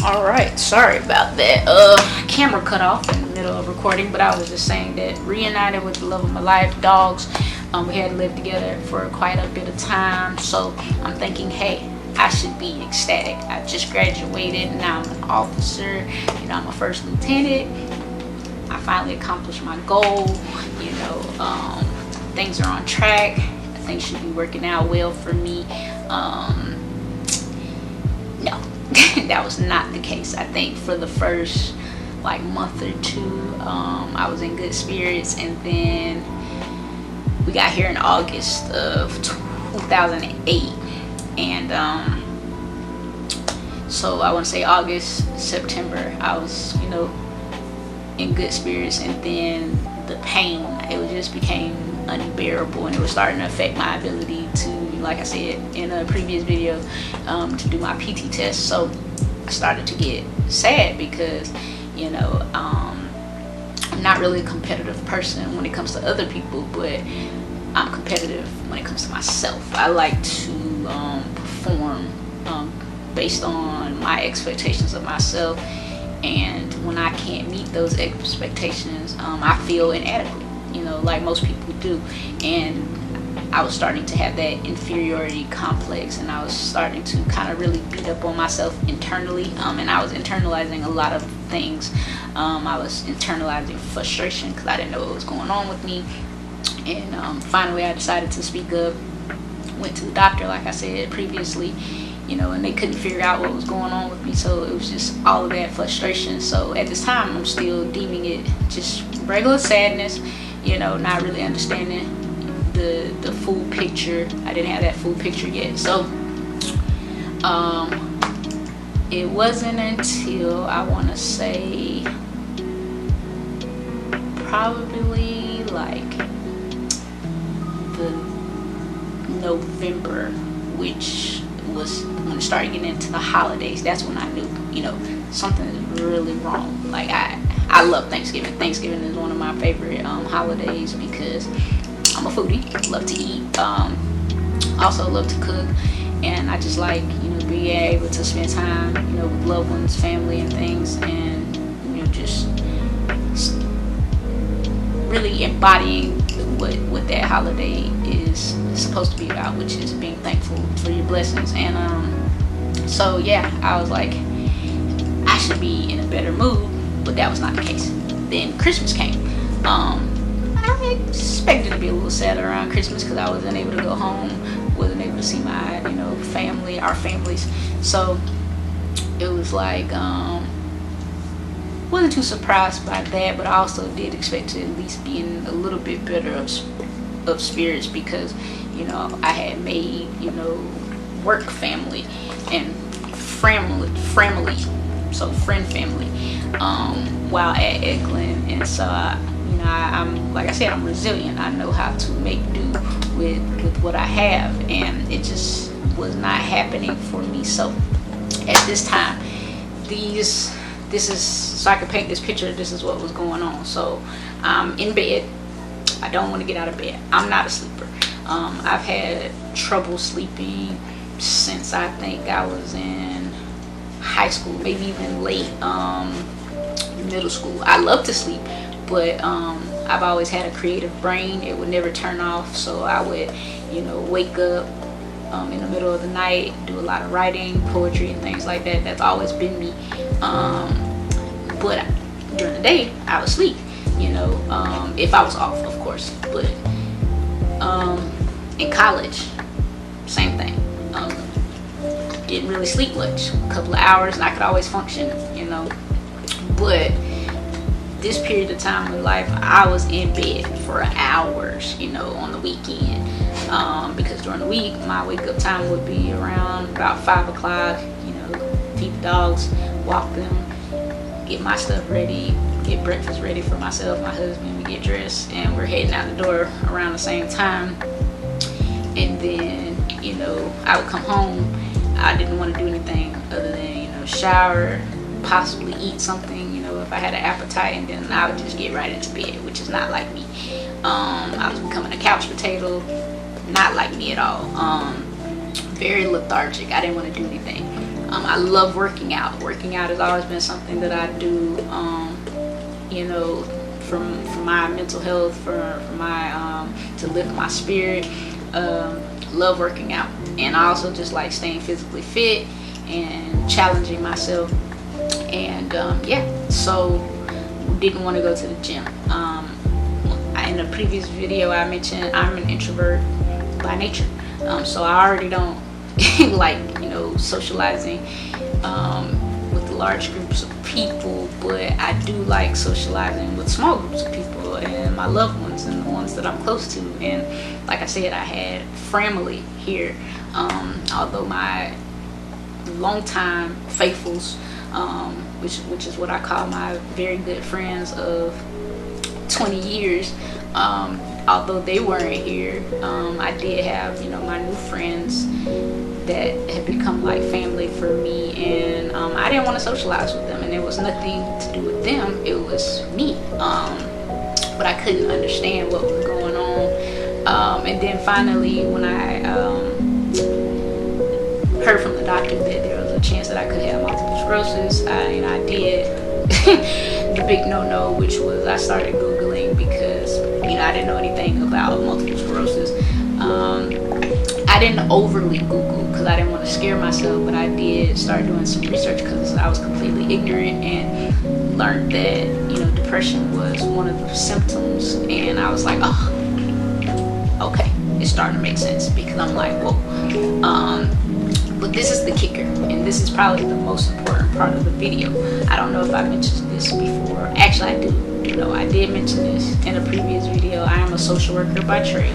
All right, sorry about that. Camera cut off in the middle of recording, but I was just saying that reunited with the love of my life, dogs. We had lived together for quite a bit of time, so I'm thinking, hey, I should be ecstatic. I just graduated, now I'm an officer. I'm a first lieutenant. I finally accomplished my goal. Things are on track. Things should be working out well for me. No, that was not the case. I think for the first month or two, I was in good spirits, and then we got here in August of 2008, and so I want to say August, September, I was in good spirits, and then the pain, it just became unbearable, and it was starting to affect my ability to, like I said in a previous video, to do my PT test. So I started to get sad because I'm not really a competitive person when it comes to other people, but I'm competitive when it comes to myself. I like to perform based on my expectations of myself, and when I can't meet those expectations, I feel inadequate, like most people do. And I was starting to have that inferiority complex, and I was starting to kind of really beat up on myself internally, and I was internalizing a lot of things. I was internalizing frustration because I didn't know what was going on with me, and finally I decided to speak up. Went to the doctor, like I said previously, and they couldn't figure out what was going on with me, so it was just all of that frustration. So at this time, I'm still deeming it just regular sadness, not really understanding the full picture. I didn't have that full picture yet. So it wasn't until, I want to say, probably the November, which was when it started getting into the holidays. That's when I knew, something is really wrong. Like I love Thanksgiving. Thanksgiving is one of my favorite holidays because I'm a foodie, love to eat, also love to cook, and I just like, being able to spend time, with loved ones, family, and things, and just really embodying what that holiday is supposed to be about, which is being thankful for your blessings. And so yeah, I was like, I should be in a better mood, but that was not the case. Then Christmas came. I expected to be a little sad around Christmas because I wasn't able to go home, wasn't able to see my family, our families. So it was like, wasn't too surprised by that, but I also did expect to at least be in a little bit better of spirits because I had made work family and family, so friend family, while at Eglin. And so I'm, like I said, I'm resilient. I know how to make do with what I have, and it just was not happening for me. So at this time, this is, so I could paint this picture, this is what was going on. So I'm in bed. I don't want to get out of bed. I'm not a sleeper. I've had trouble sleeping since I think I was in high school, maybe even late middle school. I love to sleep, but I've always had a creative brain. It would never turn off, so I would wake up in the middle of the night, do a lot of writing, poetry, and things like that. That's always been me. But during the day, I would sleep, if I was off, of course. But in college, same thing. Didn't really sleep much, a couple of hours, and I could always function, But this period of time in life, I was in bed for hours, on the weekend, because during the week, my wake up time would be around about 5 o'clock, feed the dogs, walk them, get my stuff ready, get breakfast ready for myself, my husband, we get dressed, and we're heading out the door around the same time. And then, I would come home. I didn't want to do anything other than, shower, possibly eat something, if I had an appetite, and then I would just get right into bed, which is not like me. I was becoming a couch potato, not like me at all. Very lethargic. I didn't want to do anything. I love working out. Working out has always been something that I do, you know, for my mental health, for my to lift my spirit. Love working out, and I also just like staying physically fit and challenging myself. And yeah, so didn't want to go to the gym. In a previous video, I mentioned I'm an introvert by nature, so I already don't like, you know, socializing with large groups of people, but I do like socializing with small groups of people and my loved ones and the ones that I'm close to. And like I said, I had family here, although my longtime faithfuls, which is what I call my very good friends of 20 years, although they weren't here, I did have, you know, my new friends that had become like family for me, and I didn't want to socialize with them, and it was nothing to do with them, it was me. But I couldn't understand what was going on, and then finally when I heard from the doctor that there was a chance that I could have multiple sclerosis, I did the big no-no, which was I started Googling, because, you know, I didn't know anything about multiple sclerosis. I didn't overly Google because I didn't want to scare myself, but I did start doing some research because I was completely ignorant, and learned that, you know, depression was one of the symptoms. And I was like, oh, okay, it's starting to make sense, because I'm like, whoa. But this is the kicker, and this is probably the most important part of the video. I don't know if I mentioned this before. Actually, I do. You know, I did mention this in a previous video. I am a social worker by trade,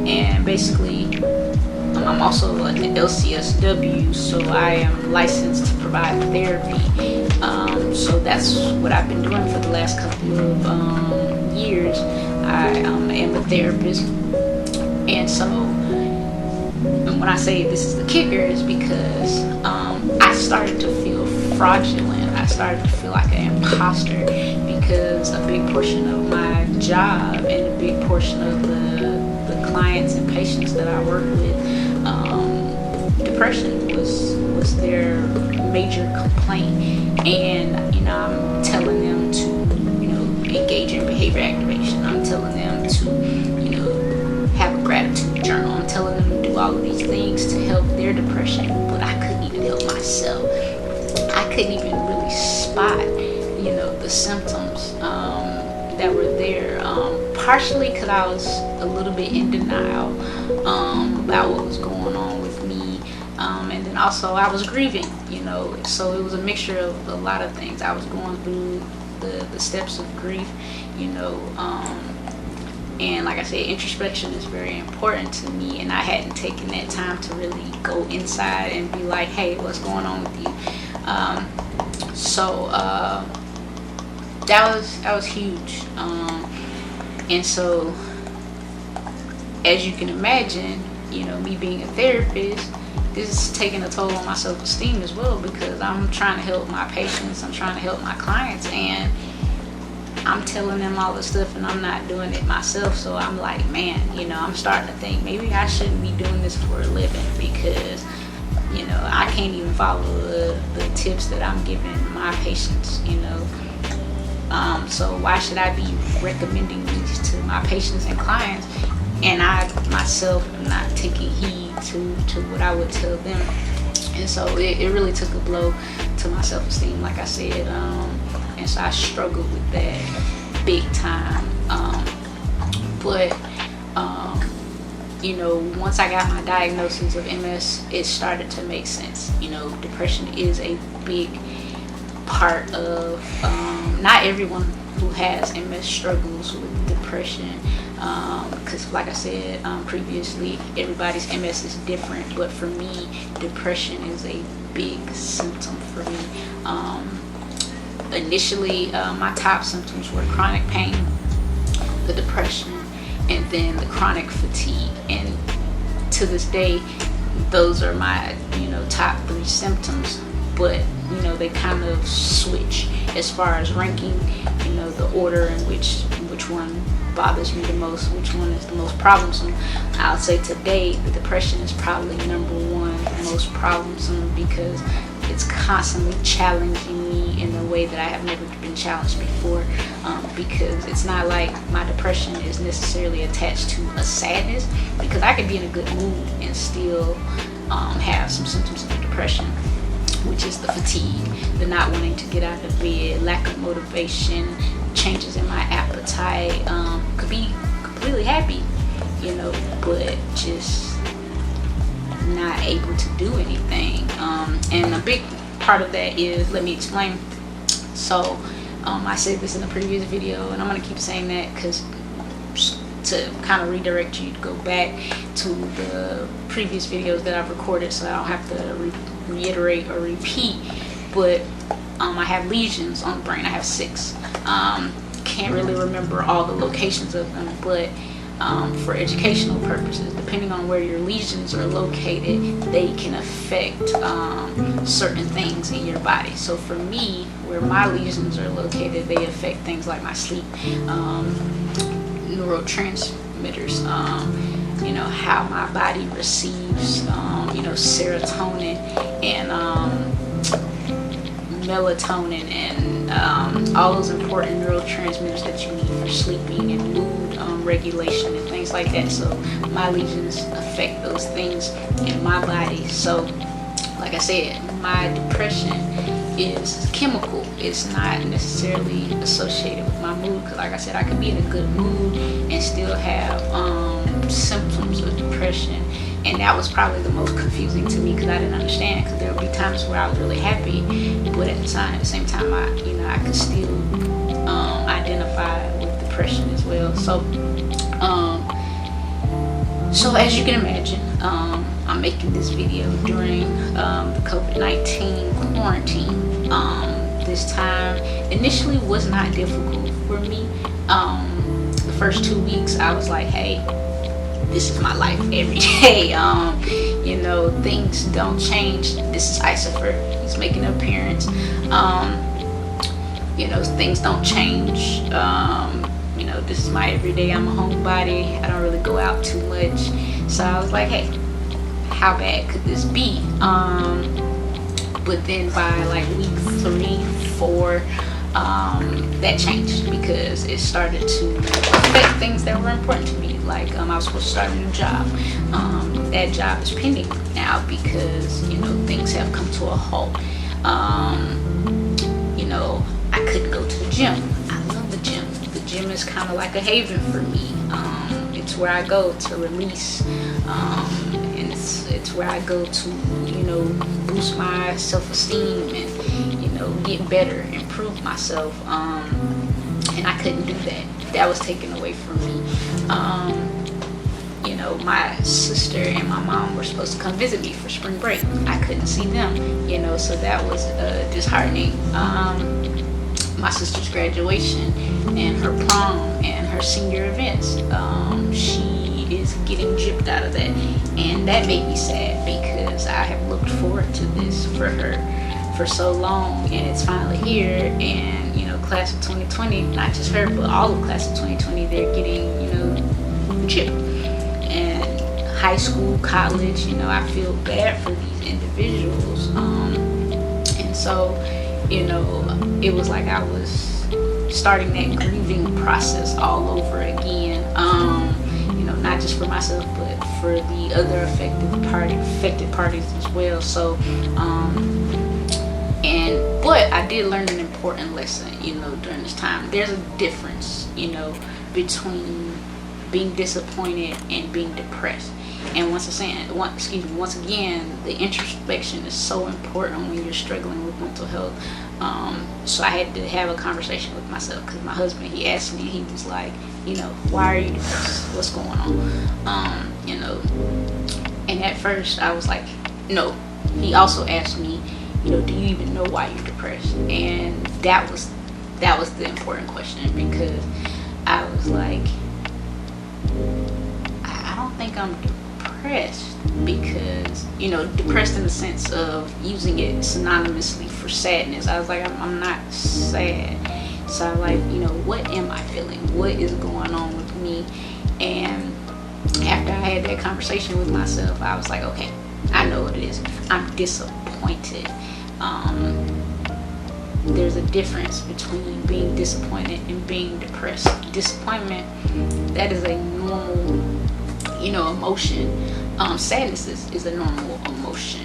and basically, I'm also an LCSW, so I am licensed to provide therapy. So that's what I've been doing for the last couple of years. I am a therapist, and so. And when I say this is the kicker, is because I started to feel fraudulent. I started to feel like an imposter, because a big portion of my job and a big portion of the clients and patients that I work with, depression was their major complaint. And, you know, I'm telling them to, you know, engage in behavior activation. I'm telling them to, you know, have a gratitude journal. I'm telling them to do all of these things to help their depression, but I couldn't even help myself. I couldn't even really spot, you know, the symptoms that were there, partially because I was a little bit in denial about what was going on with me, and then also I was grieving, you know, so it was a mixture of a lot of things. I was going through the steps of grief, you know, and like I said, introspection is very important to me, and I hadn't taken that time to really go inside and be like, hey, what's going on with you? So that was huge. And so, as you can imagine, you know, me being a therapist, this is taking a toll on my self-esteem as well, because I'm trying to help my patients, I'm trying to help my clients, and I'm telling them all this stuff and I'm not doing it myself. So I'm like, man, you know, I'm starting to think maybe I shouldn't be doing this for a living, because, you know, I can't even follow the tips that I'm giving my patients, you know. So why should I be recommending these to my patients and clients, and I myself am not taking heed to what I would tell them? And so it really took a blow to my self-esteem, like I said, and so I struggled with that big time. But you know, once I got my diagnosis of MS, it started to make sense. You know, depression is a big part of, not everyone who has MS struggles with depression, because like I said previously, everybody's MS is different, but for me, depression is a big symptom for me. Initially, my top symptoms were chronic pain, the depression, and then the chronic fatigue. And to this day, those are my, you know, top 3 symptoms. But, you know, they kind of switch as far as ranking, you know, the order in which which one bothers me the most, which one is the most problemsome, I'll say today the depression is probably number one most problemsome, because it's constantly challenging me in a way that I have never been challenged before, because it's not like my depression is necessarily attached to a sadness, because I can be in a good mood and still have some symptoms of depression, which is the fatigue, the not wanting to get out of bed, lack of motivation, changes in my appetite. Could be completely happy, but just not able to do anything. And a big part of that is, let me explain. So I said this in the previous video, and I'm going to keep saying that because to kind of redirect you to go back to the previous videos that I've recorded, so I don't have to reiterate or repeat. But I have lesions on the brain. I have 6. Can't really remember all the locations of them, but for educational purposes, depending on where your lesions are located, they can affect certain things in your body. So for me, where my lesions are located, they affect things like my sleep, neurotransmitters, how my body receives, serotonin and melatonin and all those important neurotransmitters that you need for sleeping and mood regulation and things like that. So my lesions affect those things in my body. So like I said, my depression is chemical. It's not necessarily associated with my mood, because like I said, I could be in a good mood and still have symptoms of depression. And that was probably the most confusing to me, because I didn't understand, because there would be times where I was really happy, but at the same time I could still identify with depression as well. So as you can imagine, I'm making this video during the COVID-19 quarantine. This time initially was not difficult for me. The first 2 weeks I was like, hey, this is my life every day. Things don't change. This is Icifer. He's making an appearance. Things don't change. This is my everyday. I'm a homebody. I don't really go out too much. So I was like, hey, how bad could this be? But then by like week 3, 4, that changed, because it started to affect things that were important to me. Like I was supposed to start a new job. That job is pending now because things have come to a halt. I couldn't go to the gym. I love the gym. The gym is kind of like a haven for me. It's where I go to release, and it's where I go to boost my self-esteem and get better, improve myself. And I couldn't do that. That was taken away from me. My sister and my mom were supposed to come visit me for spring break. I couldn't see them, so that was disheartening. My sister's graduation and her prom and her senior events, she is getting gypped out of that, and that made me sad, because I have looked forward to this for her for so long, and it's finally here. And class of 2020, not just her but all of class of 2020, they're getting gypped. And high school, college, I feel bad for these individuals, and so it was like I was starting that grieving process all over again, not just for myself but for the other affected parties as well. So but I did learn an important lesson during this time. There's a difference between being disappointed and being depressed. And once again, the introspection is so important when you're struggling with mental health. So I had to have a conversation with myself, because my husband, he asked me, he was like, why are you depressed? What's going on? And at first I was like, no. He also asked me, do you even know why you're depressed? And that was the important question, because I was like, I don't think I'm depressed, because depressed in the sense of using it synonymously for sadness. I was like, I'm not sad. So I like, what am I feeling? What is going on with me? And after I had that conversation with myself, I was like, okay, I know what it is. I'm disappointed. There's a difference between being disappointed and being depressed. Disappointment, that is a normal, emotion. Sadness is a normal emotion.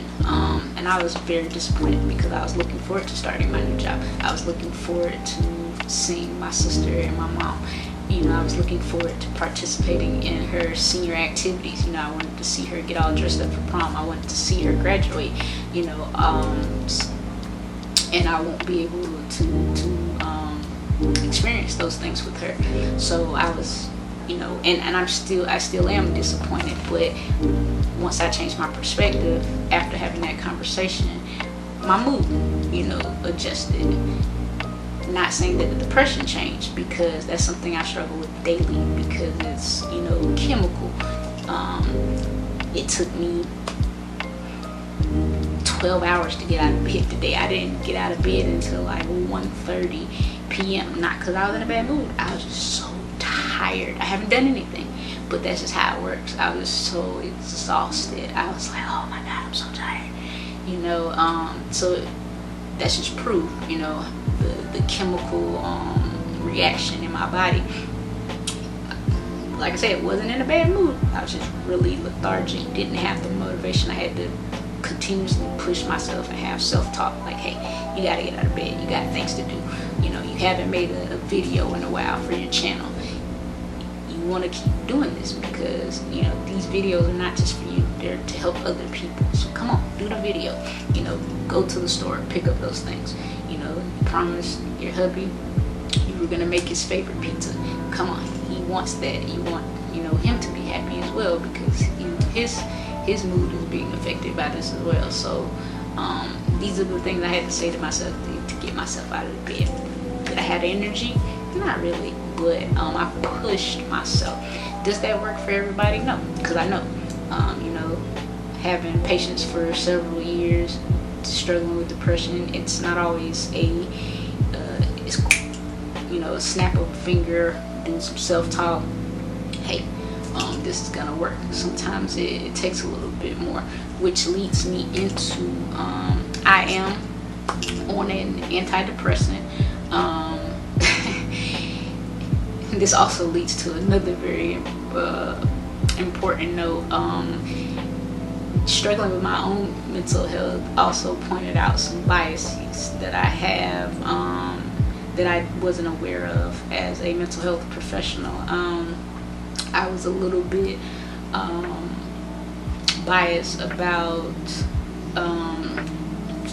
And I was very disappointed because I was looking forward to starting my new job. I was looking forward to seeing my sister and my mom. I was looking forward to participating in her senior activities. I wanted to see her get all dressed up for prom. I wanted to see her graduate. And I won't be able to experience those things with her. So I was, and I still am disappointed. But once I changed my perspective after having that conversation, my mood, adjusted. Not saying that the depression changed, because that's something I struggle with daily, because it's, chemical. It took me 12 hours to get out of bed today. I didn't get out of bed until like 1:30 p.m. Not because I was in a bad mood. I was just so tired. I haven't done anything, but that's just how it works. I was so exhausted. I was like, oh my God, I'm so tired. So that's just proof, the chemical reaction in my body. Like I said, it wasn't in a bad mood. I was just really lethargic, didn't have the motivation. I had to continuously push myself and have self-talk, like, hey, you gotta get out of bed, you got things to do. You haven't made a video in a while for your channel. You want to keep doing this because these videos are not just for you, they're to help other people. So come on, do the video. Go to the store, pick up those things. You promised your hubby you were gonna make his favorite pizza. Come on, he wants that. You want him to be happy as well, because his mood is being affected by this as well. So these are the things I had to say to myself to get myself out of the bed. Did I have energy? Not really, but I pushed myself. Does that work for everybody? No, because I know, having patients for several years, struggling with depression, it's not always a snap of a finger, do some self-talk. Hey, this is gonna work. Sometimes it takes a little bit more, which leads me into I am on an antidepressant. This also leads to another very important note. Struggling with my own mental health also pointed out some biases that I have that I wasn't aware of as a mental health professional. I was a little bit biased about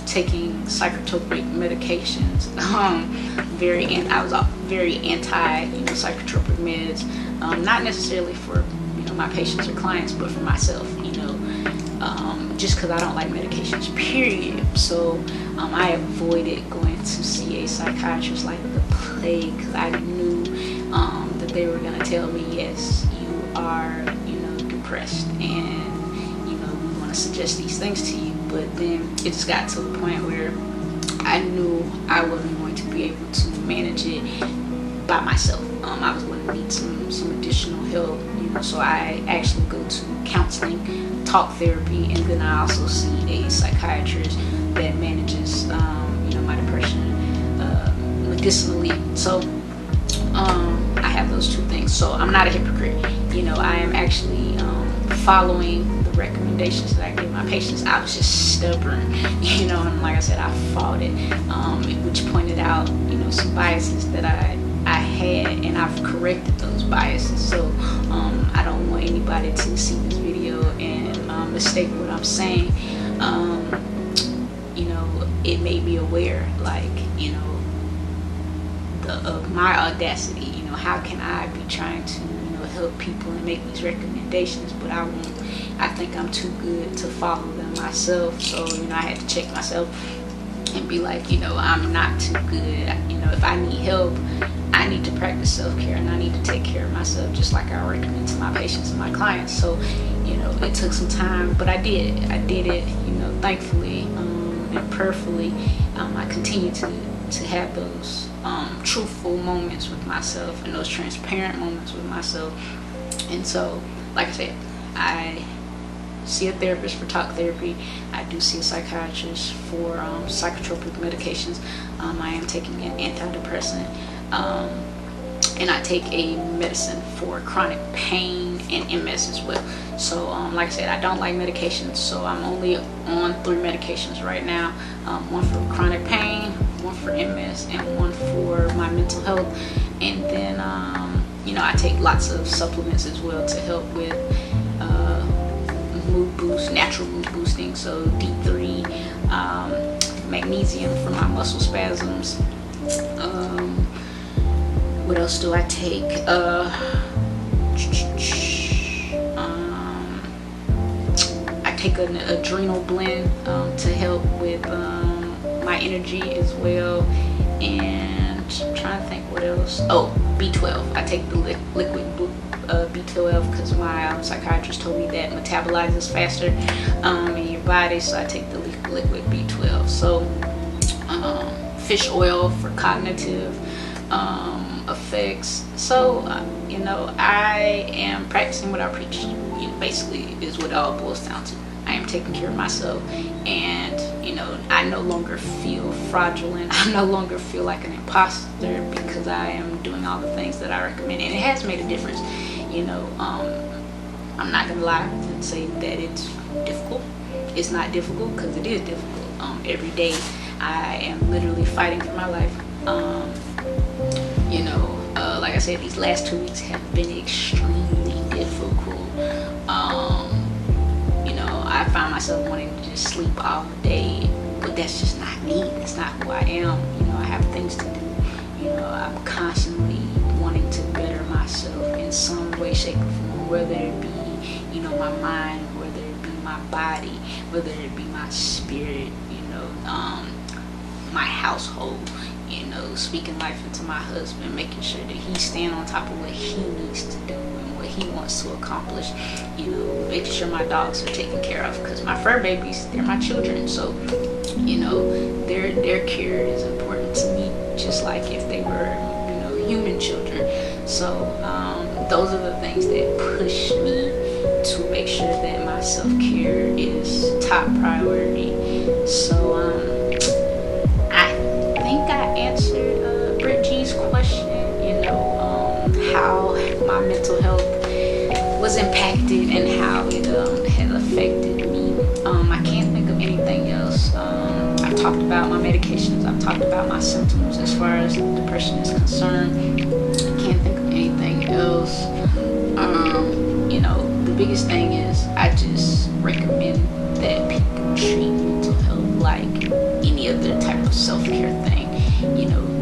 taking psychotropic medications. I was very anti, psychotropic meds. Not necessarily for my patients or clients, but for myself. Just because I don't like medications, period. So I avoided going to see a psychiatrist like the plague, because I knew that they were gonna tell me, yes, you are, depressed, and we want to suggest these things to you. But then it just got to the point where I knew I wasn't going to be able to manage it by myself. I was going to need some additional help, so I actually go to counseling, talk therapy, and then I also see a psychiatrist that manages my depression medicinally. So I have those two things. So I'm not a hypocrite. I am actually following the recommendations that I give my patients. I was just stubborn, and like I said, I fought it, which pointed out, some biases that I had, and I've corrected those biases. So I don't want anybody to see this video and mistake what I'm saying. It made me aware, like, of my audacity. How can I be trying to help people and make these recommendations, but I think I'm too good to follow them myself. So I had to check myself and be like, I'm not too good. If I need help, I need to practice self-care, and I need to take care of myself, just like I recommend to my patients and my clients. So it took some time, but I did it, thankfully and prayerfully. I continue to to have those truthful moments with myself and those transparent moments with myself. And so, like I said, I see a therapist for talk therapy. I do see a psychiatrist for psychotropic medications. I am taking an antidepressant. And I take a medicine for chronic pain and MS as well. So like I said, I don't like medications, so I'm only on 3 medications right now. One for chronic pain, one for MS, and one for my mental health. And then I take lots of supplements as well to help with mood boost, natural mood boosting. So D3, magnesium for my muscle spasms. What else do I take? I take an adrenal blend to help with my energy as well. And I'm trying to think what else. Oh, B12. I take the liquid B12 because my psychiatrist told me that metabolizes faster in your body. So I take the liquid B12. So fish oil for cognitive effects. So I am practicing what I preach. Basically is what it all boils down to. I am taking care of myself, and I no longer feel fraudulent. I no longer feel like an imposter because I am doing all the things that I recommend, and it has made a difference. I'm not gonna lie and say that it's difficult. It's not difficult, because it is difficult. Every day I am literally fighting for my life. Like I said, these last 2 weeks have been extremely difficult. I find myself wanting to just sleep all day, but that's just not me. That's not who I am. I have things to do. I'm constantly wanting to better myself in some way, shape, or form, whether it be, my mind, whether it be my body, whether it be my spirit, my household, speaking life into my husband, making sure that he's staying on top of what he needs to do and what he wants to accomplish, making sure my dogs are taken care of, because my fur babies, they're my children. So, their care is important to me, just like if they were, human children. So, those are the things that push me to make sure that my self-care is top priority. So, I think I answered Britt G's question, how my mental health was impacted and how it had affected me. I can't think of anything else. I've talked about my medications. I've talked about my symptoms as far as depression is concerned. I can't think of anything else. The biggest thing is I just recommend that people treat mental health like any other type of self-care thing.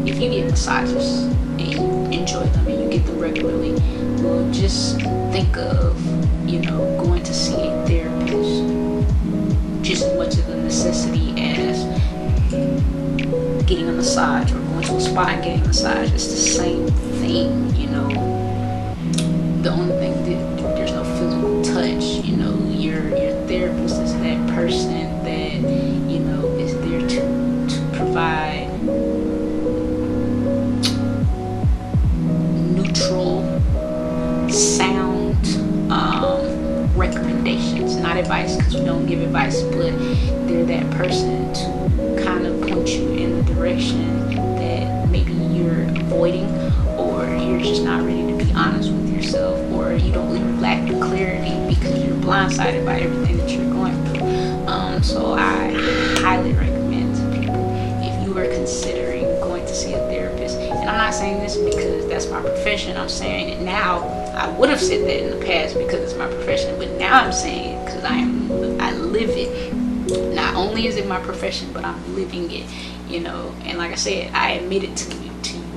If you get massages and you enjoy them and you get them regularly, well, just think of, going to see a therapist just as much of a necessity as getting a massage or going to a spa and getting a massage. It's the same thing. The only thing that there's no physical touch. Your therapist is that person that is there to provide neutral, sound recommendations, not advice, because we don't give advice, but they're that person to kind of point you in the direction that maybe you're avoiding, or you're just not ready to be honest with yourself, or you lack the clarity because you're blindsided by everything that you're going through. So I highly recommend to people, if you are considering going to see a therapist, and I'm not saying this because that's my profession, I'm saying it now. I would have said that in the past because it's my profession, but now I'm saying it because I live it. Not only is it my profession, but I'm living it, and like I said, I admit it to you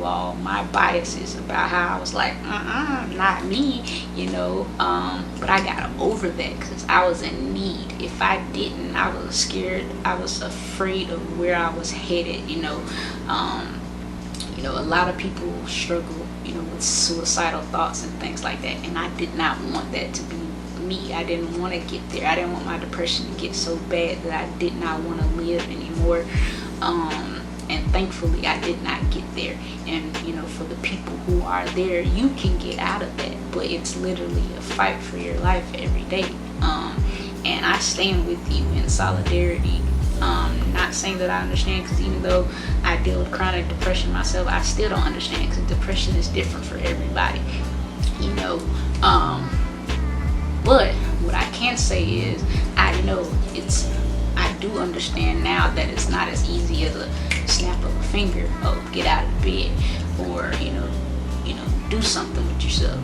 all, my biases about how I was like, not me, but I got over that because I was in need. If I didn't, I was scared, I was afraid of where I was headed. A lot of people struggle, with suicidal thoughts and things like that, and I did not want that to be me. I didn't want to get there. I didn't want my depression to get so bad that I did not want to live anymore. and thankfully I did not get there. And for the people who are there, you can get out of that, but it's literally a fight for your life every day. And I stand with you in solidarity. Not saying that I understand, because even though I deal with chronic depression myself, I still don't understand, because depression is different for everybody. But what I can say is I do understand now that it's not as easy as a snap of a finger. Oh, get out of bed, or do something with yourself,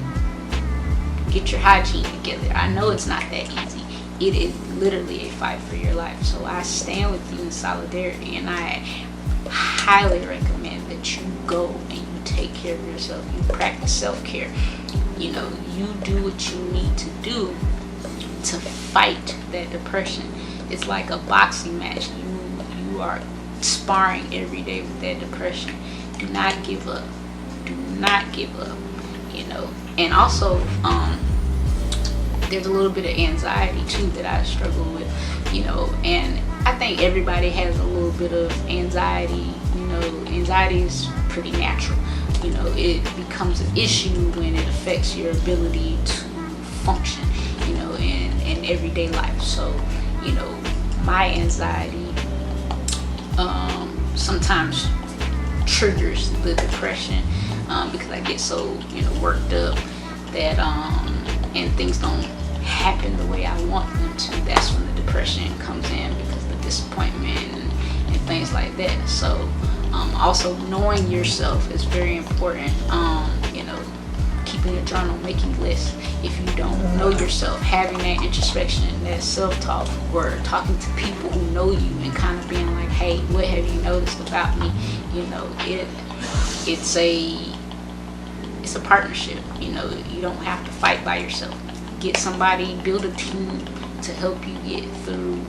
get your hygiene together. I know it's not that easy. It is literally a fight for your life. So I stand with you in solidarity, and I highly recommend that you go and you take care of yourself. You practice self-care. You do what you need to do to fight that depression. It's like a boxing match. You are sparring every day with that depression. Do not give up. Do not give up. And also, there's a little bit of anxiety too that I struggle with, and I think everybody has a little bit of anxiety. Anxiety is pretty natural. It becomes an issue when it affects your ability to function, in everyday life. So, my anxiety sometimes triggers the depression, because I get so, worked up that, and things don't happen the way I want them to. That's when the depression comes in, because of the disappointment and things like that. So, also knowing yourself is very important. Keeping a journal, making lists. If you don't know yourself, having that introspection, that self-talk, or talking to people who know you and kind of being like, hey, what have you noticed about me? It's a partnership. You don't have to fight by yourself. Get somebody, build a team to help you get through,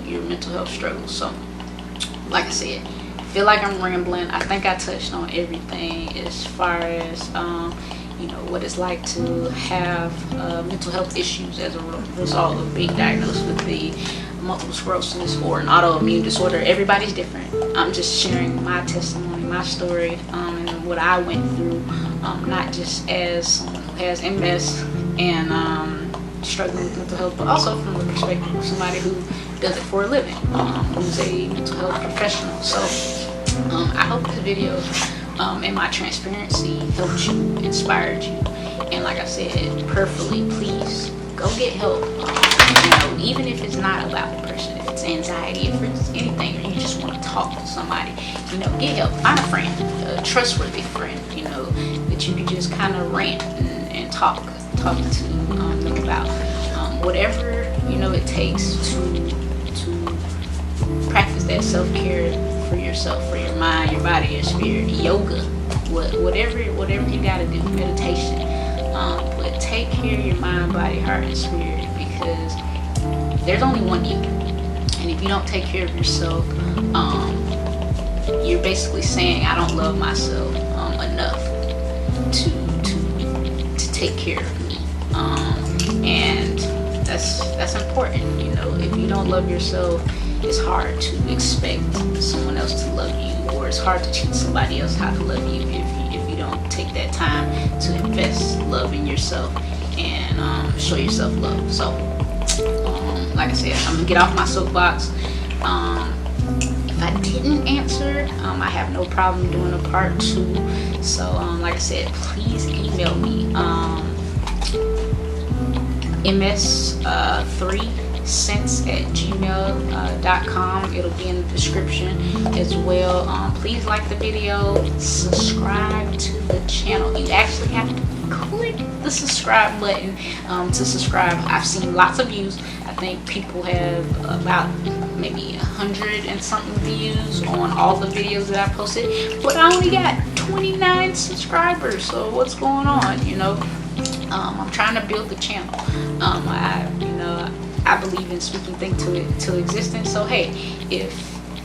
your mental health struggles. So, like I said, I feel like I'm rambling. I think I touched on everything as far as, what it's like to have mental health issues as a result of being diagnosed with the multiple sclerosis or an autoimmune disorder. Everybody's different. I'm just sharing my testimony, my story, and what I went through, not just as someone who has MS and struggling with mental health, but also from the perspective of somebody who does it for a living, who's a mental health professional. So I hope this video and my transparency helped you, inspired you, and like I said, prayerfully, please go get help. Even if it's not about depression, if it's anxiety, if it's anything, or you just want to talk to somebody, get help. Find a friend, a trustworthy friend, that you can just kind of rant and talk to them about whatever it takes to practice that self-care for yourself, for your mind, your body, your spirit. Yoga, whatever you gotta do, meditation, but take care of your mind, body, heart, and spirit, because there's only one you, and if you don't take care of yourself, you're basically saying I don't love myself enough to take care of me, and that's important. If you don't love yourself, it's hard to expect someone else to love you, or it's hard to teach somebody else how to love you if you don't take that time to invest love in yourself and show yourself love. So, like I said, I'm gonna get off my soapbox. If I didn't answer, I have no problem doing a part 2. So, like I said, please email me ms3cents@gmail.com. It'll be in the description as well. Please like the video, subscribe to the channel. You actually have to click the subscribe button to subscribe. I've seen lots of views. I think people have about maybe 100 and something views on all the videos that I posted, but I only got 29 subscribers. So what's going on? I'm trying to build the channel. I believe in speaking things to existence. So hey, if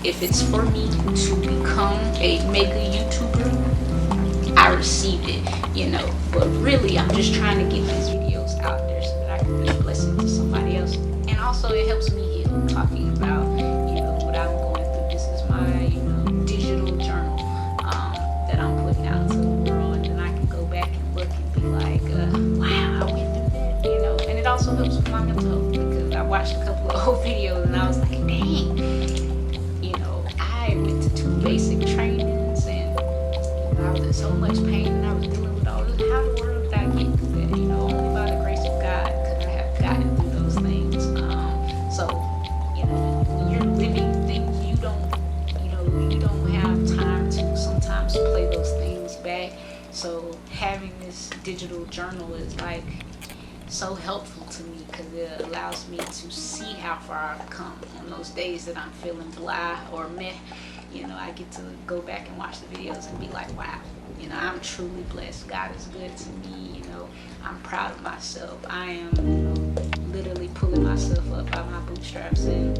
it's for me to become a mega YouTuber, I received it. But really, I'm just trying to get these videos out there so that I can be a blessing to somebody else, and also it helps me heal, talking about what I'm going through. This is my digital this digital journal is like so helpful to me because it allows me to see how far I've come. On those days that I'm feeling blah or meh, I get to go back and watch the videos and be like, wow, I'm truly blessed. God is good to me. I'm proud of myself. I am, literally pulling myself up by my bootstraps and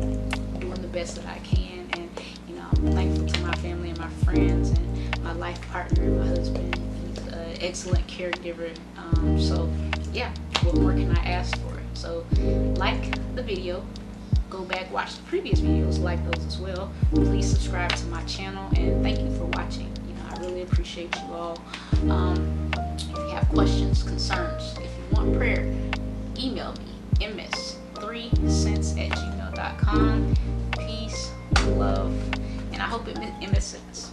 doing the best that I can. And, I'm thankful to my family and my friends and my life partner and my husband. He's an excellent caregiver. So, yeah, what more can I ask for? So, like the video. Go back, watch the previous videos, like those as well. Please subscribe to my channel, and thank you for watching. I really appreciate you all. If you have questions, concerns, if you want prayer, email me, ms3cents@gmail.com. Peace, love, and I hope it makes sense.